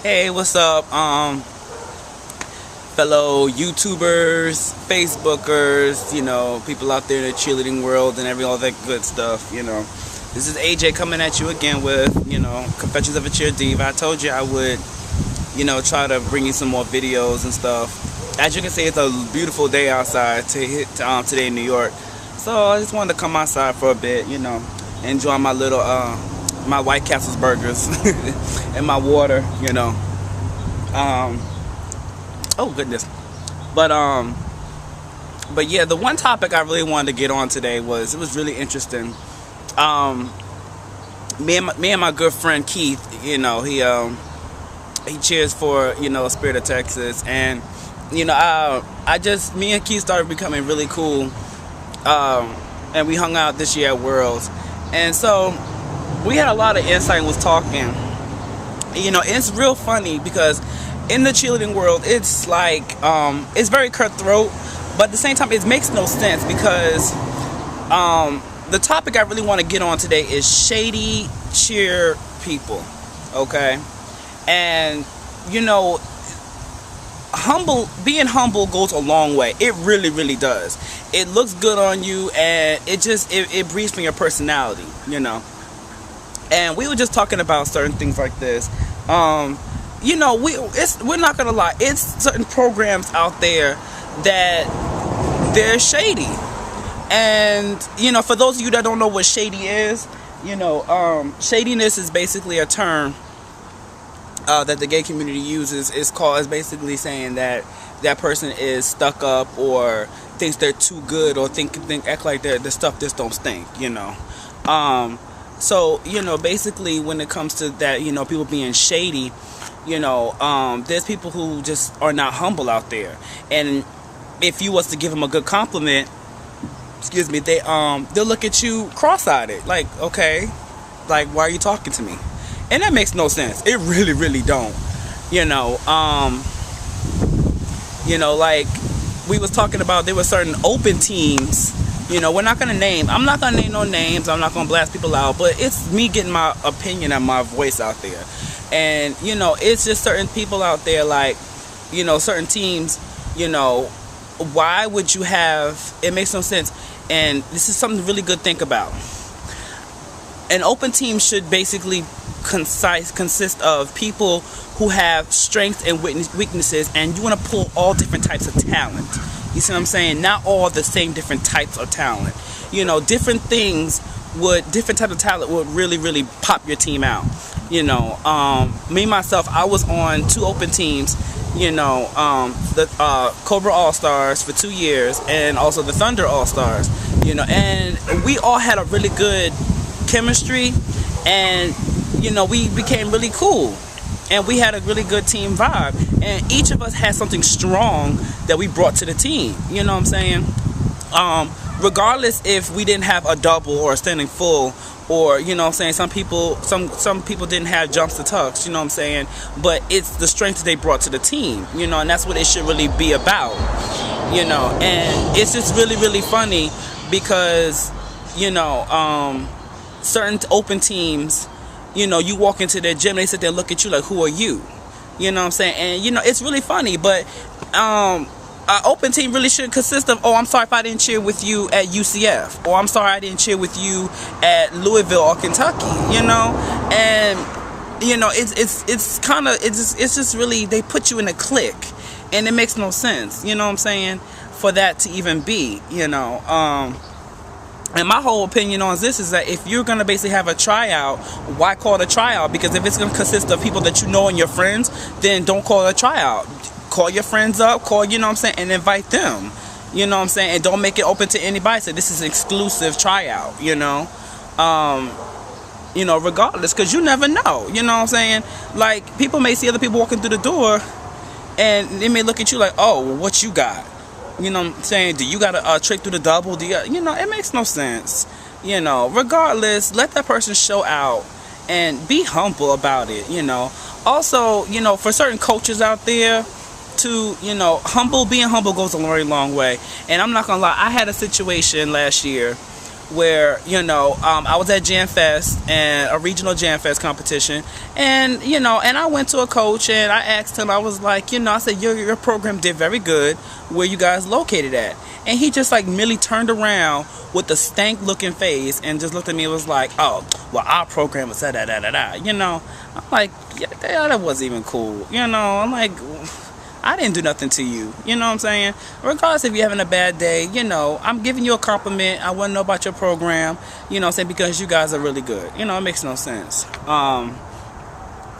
Hey, what's up, fellow YouTubers, Facebookers, people out there in the cheerleading world and all that good stuff. This is AJ coming at you again with, Confessions of a Cheer Diva. I told you I would, try to bring you some more videos and stuff. As you can see, it's a beautiful day outside today in New York. So I just wanted to come outside for a bit, enjoy my little, my White Castle's burgers and my water. Oh goodness. But yeah, the one topic I really wanted to get on today it was really interesting. Me and my good friend Keith, he cheers for Spirit of Texas, and me and Keith started becoming really cool, and we hung out this year at Worlds, and so we had a lot of insight and was talking. It's real funny because in the cheerleading world, it's like it's very cutthroat, but at the same time, it makes no sense because the topic I really want to get on today is shady cheer people, okay? And being humble goes a long way. It really, really does. It looks good on you, and it breathes from your personality, And we were just talking about certain things like this. We're not gonna lie. It's certain programs out there that they're shady, and for those of you that don't know what shady is, shadiness is basically a term that the gay community uses. Is basically saying that that person is stuck up or thinks they're too good or act like the stuff just don't stink. So basically when it comes to that, people being shady, there's people who just are not humble out there, and if you was to give them a good compliment, they'll look at you cross-eyed, like, okay, like, why are you talking to me? And that makes no sense. It really, really don't. Like we was talking about, there were certain open teams. I'm not gonna name no names. I'm not gonna blast people out, but it's me getting my opinion and my voice out there. And it's just certain people out there, like, certain teams. Why would you have? It makes no sense. And this is something really good to think about. An open team should basically consist of people who have strengths and weaknesses, and you want to pull all different types of talent. You see what I'm saying? Not all the same different types of talent. Different types of talent would really, really pop your team out. Me myself, I was on 2 open teams. The Cobra All Stars for 2 years, and also the Thunder All Stars. And we all had a really good chemistry, and we became really cool, and we had a really good team vibe, and each of us had something strong that we brought to the team. You know what I'm saying? Regardless if we didn't have a double or a standing full, or some people didn't have jumps to tucks, but it's the strength that they brought to the team, and that's what it should really be about. And it's just really, really funny because certain open teams, you walk into their gym, they sit there and look at you like, who are you? You know what I'm saying? And it's really funny, but an open team really should consist of, oh, I'm sorry if I didn't cheer with you at UCF, or I'm sorry I didn't cheer with you at Louisville or Kentucky, and it's just really, they put you in a clique, and it makes no sense, what I'm saying, for that to even be, And my whole opinion on this is that if you're going to basically have a tryout, why call it a tryout? Because if it's going to consist of people that you know and your friends, then don't call it a tryout. Call your friends up, and invite them. And don't make it open to anybody. Say this is an exclusive tryout, regardless, because you never know. Like, people may see other people walking through the door, and they may look at you like, oh, well, what you got? Do you got a trick through the double? It makes no sense. Regardless, let that person show out and be humble about it. Also, for certain coaches out there, to being humble goes a very long way. And I'm not gonna lie, I had a situation last year where, you know, I was at Jam Fest, and a regional Jam Fest competition, and, you know, and I went to a coach and I asked him, I was like, you know, I said, your program did very good. Where you guys located at? And he just like merely turned around with a stank looking face and just looked at me and was like, oh, well, our program was da-da-da-da-da. You know, I'm like, yeah, that wasn't even cool. You know, I'm like, I didn't do nothing to you. You know what I'm saying? Regardless if you're having a bad day, you know, I'm giving you a compliment. I want to know about your program, you know what I'm saying, because you guys are really good. You know, it makes no sense.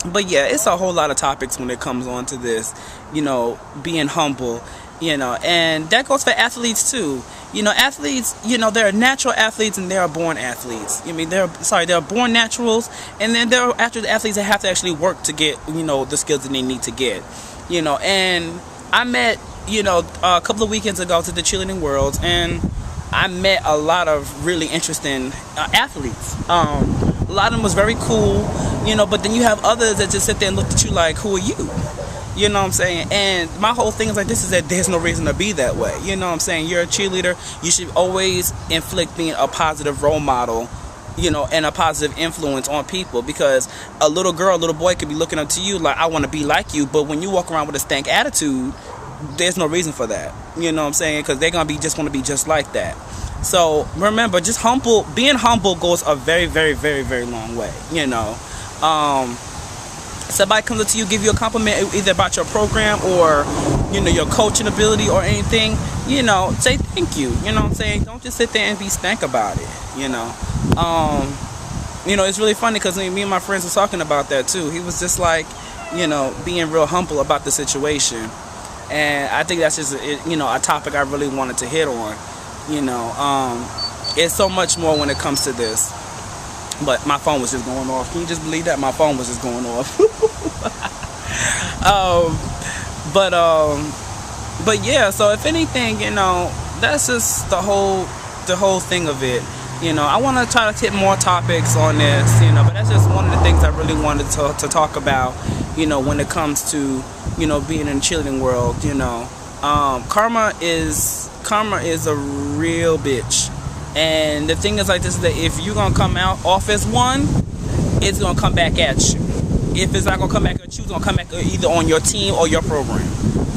But yeah, it's a whole lot of topics when it comes on to this, you know, being humble, you know, and that goes for athletes too. You know, athletes, you know, there are natural athletes and there are born athletes. I mean, there are born naturals, and then there are actual athletes that have to actually work to get, you know, the skills that they need to get. You know, and I met, you know, a couple of weekends ago to the Cheerleading Worlds, and I met a lot of really interesting athletes. A lot of them was very cool, you know, but then you have others that just sit there and look at you like, who are you? You know what I'm saying? And my whole thing is like this, is that there's no reason to be that way. You know what I'm saying? You're a cheerleader. You should always inflict being a positive role model, you know, and a positive influence on people, because a little girl, a little boy could be looking up to you like, I want to be like you, but when you walk around with a stank attitude, there's no reason for that. You know what I'm saying? Because they're going to want to be just like that. So remember, just being humble goes a very, very, very, very long way, you know. Somebody comes up to you, give you a compliment either about your program or, you know, your coaching ability or anything, you know, say thank you. You know what I'm saying? Don't just sit there and be stank about it, you know. You know, it's really funny because me and my friends were talking about that too. He was just like, you know, being real humble about the situation. And I think that's just, you know, a topic I really wanted to hit on. You know, it's so much more when it comes to this. But my phone was just going off. Can you just believe that? My phone was just going off. But yeah, so if anything, you know, that's just the whole thing of it. You know, I want to try to hit more topics on this, you know, but that's just one of the things I really wanted to talk about, you know, when it comes to, you know, being in the cheerleading world, you know. Karma is a real bitch. And the thing is like this, is that if you're going to come out off as one, it's going to come back at you. If it's not going to come back at you, it's going to come back either on your team or your program.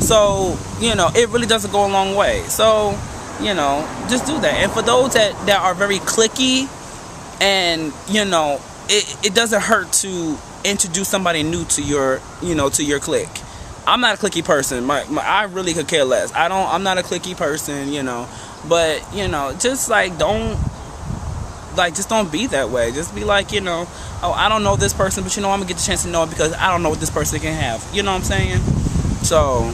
So, you know, it really doesn't go a long way. So, you know, just do that. And for those that are very cliquey, and, you know, it doesn't hurt to introduce somebody new to your, you know, to your clique. I'm not a cliquey person. I really could care less. I'm not a cliquey person, you know. But, you know, just like don't be that way. Just be like, you know, oh, I don't know this person, but you know, I'm gonna get the chance to know it because I don't know what this person can have. You know what I'm saying? So,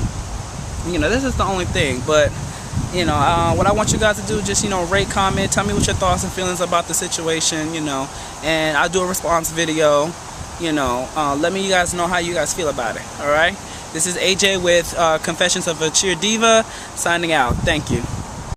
you know, this is the only thing. But, you know, what I want you guys to do, just, you know, rate, comment, tell me what your thoughts and feelings about the situation, you know, and I'll do a response video, you know. Let me you guys know how you guys feel about it. All right? This is AJ with Confessions of a Cheer Diva, signing out. Thank you.